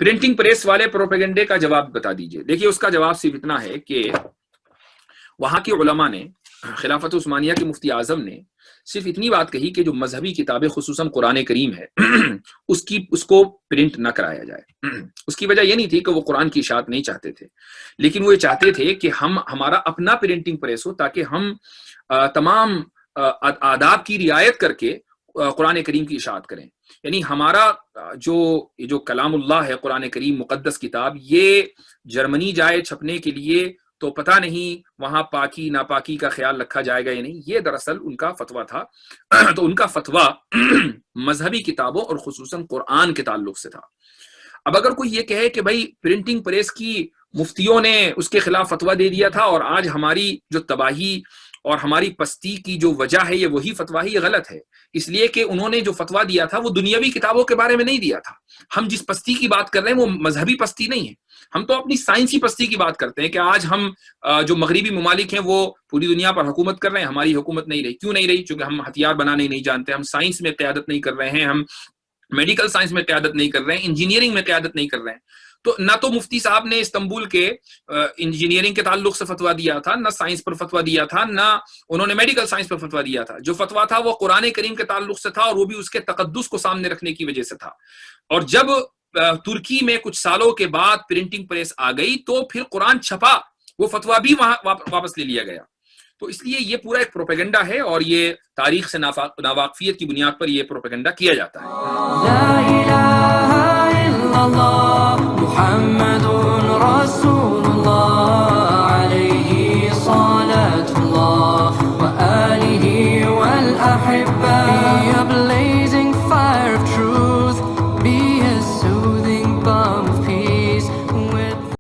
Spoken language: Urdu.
پرنٹنگ پریس والے پروپیگنڈے کا جواب بتا دیجئے. دیکھیے اس کا جواب صرف اتنا ہے کہ وہاں کے علماء نے، خلافت عثمانیہ کے مفتی اعظم نے صرف اتنی بات کہی کہ جو مذہبی کتابیں خصوصاً قرآن کریم ہے اس کو پرنٹ نہ کرایا جائے. اس کی وجہ یہ نہیں تھی کہ وہ قرآن کی اشاعت نہیں چاہتے تھے، لیکن وہ یہ چاہتے تھے کہ ہمارا اپنا پرنٹنگ پریس ہو تاکہ ہم تمام آداب کی رعایت کر کے قرآن کریم کی اشاعت کریں. یعنی ہمارا جو کلام اللہ ہے، قرآن کریم مقدس کتاب، یہ جرمنی جائے چھپنے کے لیے تو پتہ نہیں وہاں پاکی ناپاکی کا خیال رکھا جائے گا یا نہیں. یہ دراصل ان کا فتویٰ تھا. تو ان کا فتویٰ مذہبی کتابوں اور خصوصاً قرآن کے تعلق سے تھا. اب اگر کوئی یہ کہے کہ بھائی پرنٹنگ پریس کی مفتیوں نے اس کے خلاف فتویٰ دے دیا تھا اور آج ہماری جو تباہی اور ہماری پستی کی جو وجہ ہے یہ وہی فتویٰ ہے، یہ غلط ہے. اس لیے کہ انہوں نے جو فتویٰ دیا تھا وہ دنیاوی کتابوں کے بارے میں نہیں دیا تھا. ہم جس پستی کی بات کر رہے ہیں وہ مذہبی پستی نہیں ہے. ہم تو اپنی سائنسی پستی کی بات کرتے ہیں کہ آج ہم جو مغربی ممالک ہیں وہ پوری دنیا پر حکومت کر رہے ہیں، ہماری حکومت نہیں رہی. کیوں نہیں رہی؟ چونکہ ہم ہتھیار بنانے نہیں جانتے، ہم سائنس میں قیادت نہیں کر رہے ہیں، ہم میڈیکل سائنس میں قیادت نہیں کر رہے ہیں، انجینئرنگ میں قیادت نہیں کر رہے ہیں. تو نہ تو مفتی صاحب نے استنبول کے انجینئرنگ کے تعلق سے فتویٰ دیا تھا، نہ سائنس پر فتویٰ دیا تھا، نہ انہوں نے میڈیکل سائنس پر فتویٰ دیا تھا. جو فتویٰ تھا وہ قرآن کریم کے تعلق سے تھا، اور وہ بھی اس کے تقدس کو سامنے رکھنے کی وجہ سے تھا. اور جب ترکی میں کچھ سالوں کے بعد پرنٹنگ پریس آ گئی تو پھر قرآن چھپا، وہ فتویٰ بھی وہاں واپس لے لیا گیا. تو اس لیے یہ پورا ایک پروپیگنڈا ہے، اور یہ تاریخ سے ناواقفیت کی بنیاد پر یہ پروپیگنڈا کیا جاتا ہے.